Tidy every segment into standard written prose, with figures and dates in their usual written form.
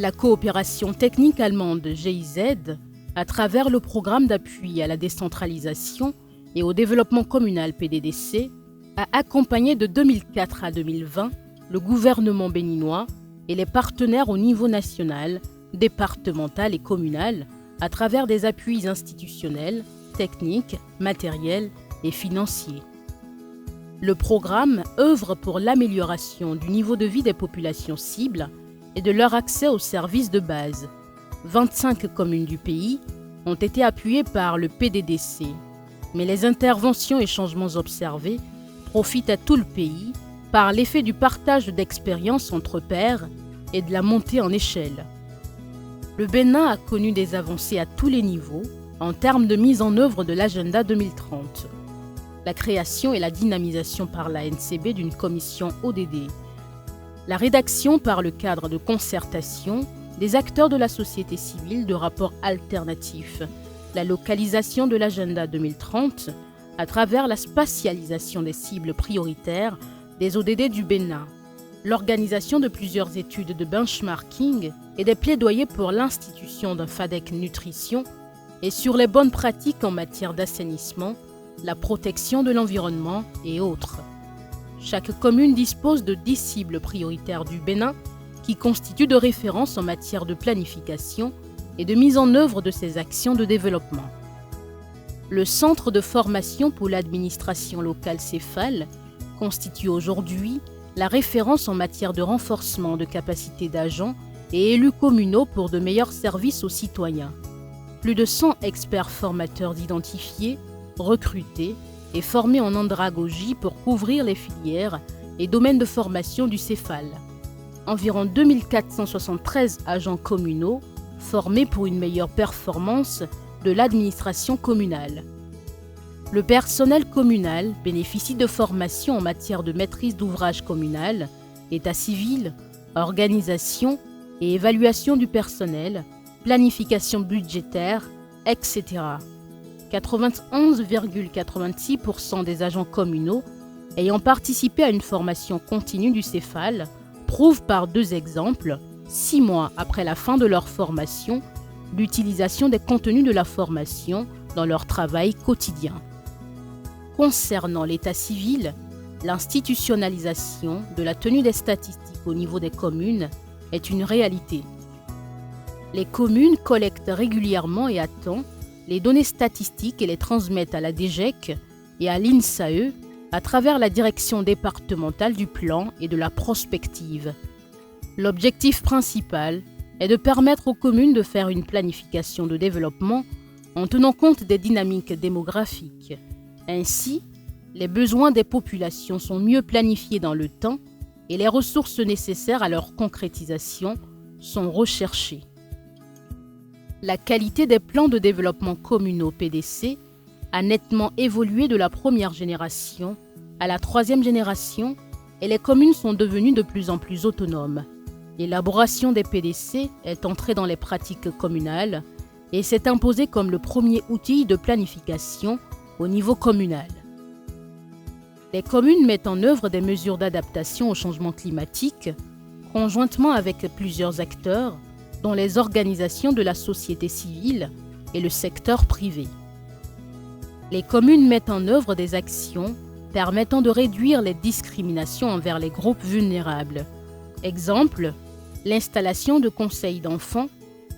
La coopération technique allemande GIZ, à travers le programme d'appui à la décentralisation et au développement communal PDDC, a accompagné de 2004 à 2020 le gouvernement béninois et les partenaires au niveau national, départemental et communal à travers des appuis institutionnels, techniques, matériels et financiers. Le programme œuvre pour l'amélioration du niveau de vie des populations cibles et de leur accès aux services de base. 25 communes du pays ont été appuyées par le PDDC, mais les interventions et changements observés profitent à tout le pays par l'effet du partage d'expériences entre pairs et de la montée en échelle. Le Bénin a connu des avancées à tous les niveaux en termes de mise en œuvre de l'agenda 2030. La création et la dynamisation par la NCB d'une commission ODD, la rédaction par le cadre de concertation des acteurs de la société civile de rapports alternatifs, la localisation de l'agenda 2030 à travers la spatialisation des cibles prioritaires des ODD du Bénin, l'organisation de plusieurs études de benchmarking et des plaidoyers pour l'institution d'un FADEC nutrition et sur les bonnes pratiques en matière d'assainissement, la protection de l'environnement et autres. Chaque commune dispose de 10 cibles prioritaires du Bénin qui constituent de référence en matière de planification et de mise en œuvre de ces actions de développement. Le Centre de formation pour l'administration locale CEFAL constitue aujourd'hui la référence en matière de renforcement de capacités d'agents et élus communaux pour de meilleurs services aux citoyens. Plus de 100 experts formateurs identifiés, recrutés et formés en andragogie pour couvrir les filières et domaines de formation du CEFAL. Environ 2473 agents communaux formés pour une meilleure performance de l'administration communale. Le personnel communal bénéficie de formations en matière de maîtrise d'ouvrage communal, état civil, organisation et évaluation du personnel, planification budgétaire, etc. 91,86% des agents communaux ayant participé à une formation continue du CEFAL prouvent par 2 exemples, 6 mois après la fin de leur formation, l'utilisation des contenus de la formation dans leur travail quotidien. Concernant l'état civil, l'institutionnalisation de la tenue des statistiques au niveau des communes est une réalité. Les communes collectent régulièrement et à temps les données statistiques et les transmettent à la DGEC et à l'INSAE à travers la direction départementale du plan et de la prospective. L'objectif principal est de permettre aux communes de faire une planification de développement en tenant compte des dynamiques démographiques. Ainsi, les besoins des populations sont mieux planifiés dans le temps et les ressources nécessaires à leur concrétisation sont recherchées. La qualité des plans de développement communaux PDC a nettement évolué de la première génération à la 3e génération et les communes sont devenues de plus en plus autonomes. L'élaboration des PDC est entrée dans les pratiques communales et s'est imposée comme le premier outil de planification au niveau communal. Les communes mettent en œuvre des mesures d'adaptation au changement climatique, conjointement avec plusieurs acteurs, dont les organisations de la société civile et le secteur privé. Les communes mettent en œuvre des actions permettant de réduire les discriminations envers les groupes vulnérables. Exemple, l'installation de conseils d'enfants,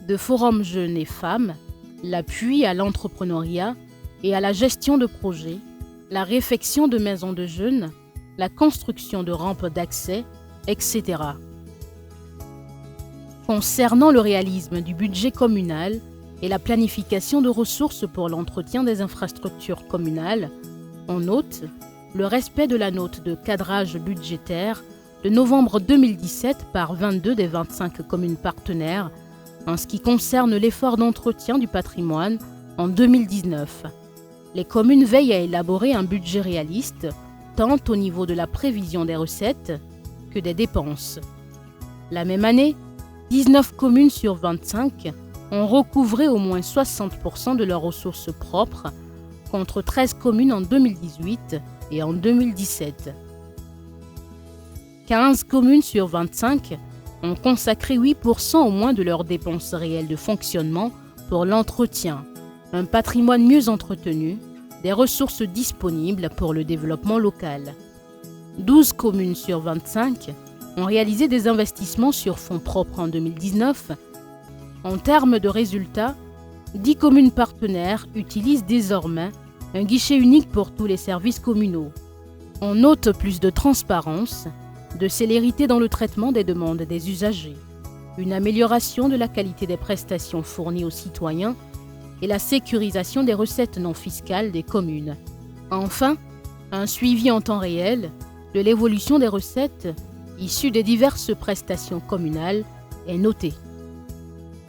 de forums jeunes et femmes, l'appui à l'entrepreneuriat et à la gestion de projets, la réfection de maisons de jeunes, la construction de rampes d'accès, etc. Concernant le réalisme du budget communal et la planification de ressources pour l'entretien des infrastructures communales, on note le respect de la note de cadrage budgétaire de novembre 2017 par 22 des 25 communes partenaires en ce qui concerne l'effort d'entretien du patrimoine en 2019. Les communes veillent à élaborer un budget réaliste, tant au niveau de la prévision des recettes que des dépenses. La même année, 19 communes sur 25 ont recouvré au moins 60% de leurs ressources propres, contre 13 communes en 2018 et en 2017. 15 communes sur 25 ont consacré 8% au moins de leurs dépenses réelles de fonctionnement pour l'entretien, un patrimoine mieux entretenu, des ressources disponibles pour le développement local. 12 communes sur 25 ont réalisé des investissements sur fonds propres en 2019. En termes de résultats, 10 communes partenaires utilisent désormais un guichet unique pour tous les services communaux. On note plus de transparence, de célérité dans le traitement des demandes des usagers, une amélioration de la qualité des prestations fournies aux citoyens et la sécurisation des recettes non fiscales des communes. Enfin, un suivi en temps réel de l'évolution des recettes issues des diverses prestations communales est noté.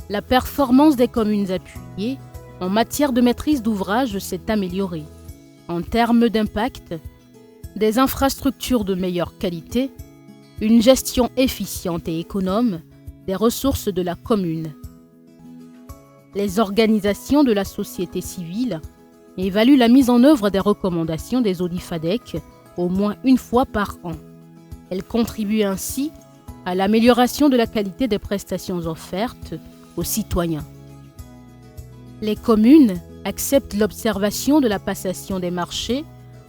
La performance des communes appuyées en matière de maîtrise d'ouvrage s'est améliorée. En termes d'impact, des infrastructures de meilleure qualité, une gestion efficiente et économe des ressources de la commune. Les organisations de la société civile évaluent la mise en œuvre des recommandations des ODIFADEC au moins une fois par an. Elles contribuent ainsi à l'amélioration de la qualité des prestations offertes aux citoyens. Les communes acceptent l'observation de la passation des marchés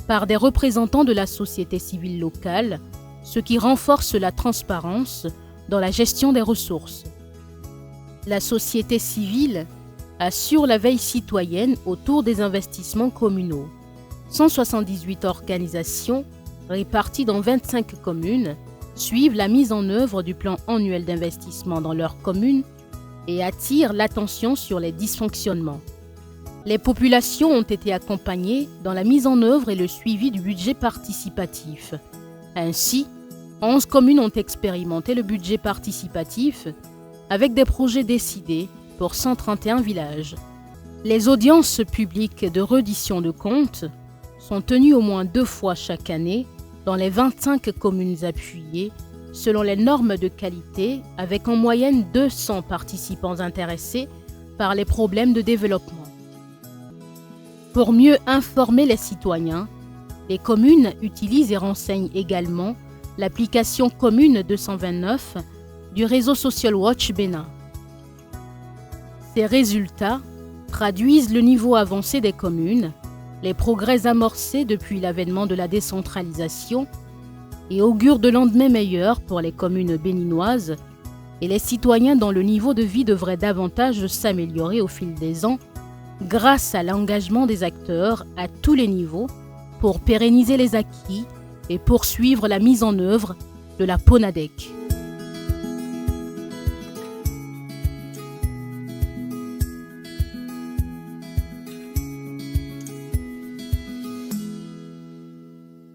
par des représentants de la société civile locale, ce qui renforce la transparence dans la gestion des ressources. La société civile assure la veille citoyenne autour des investissements communaux. 178 organisations réparties dans 25 communes suivent la mise en œuvre du plan annuel d'investissement dans leur commune et attirent l'attention sur les dysfonctionnements. Les populations ont été accompagnées dans la mise en œuvre et le suivi du budget participatif. Ainsi, 11 communes ont expérimenté le budget participatif avec des projets décidés pour 131 villages. Les audiences publiques de reddition de comptes sont tenues au moins 2 fois chaque année dans les 25 communes appuyées selon les normes de qualité, avec en moyenne 200 participants intéressés par les problèmes de développement. Pour mieux informer les citoyens, les communes utilisent et renseignent également l'application Commune 229 du réseau Social Watch Bénin. Ces résultats traduisent le niveau avancé des communes, les progrès amorcés depuis l'avènement de la décentralisation et augurent de lendemains meilleurs pour les communes béninoises et les citoyens dont le niveau de vie devrait davantage s'améliorer au fil des ans grâce à l'engagement des acteurs à tous les niveaux pour pérenniser les acquis et poursuivre la mise en œuvre de la PONADEC.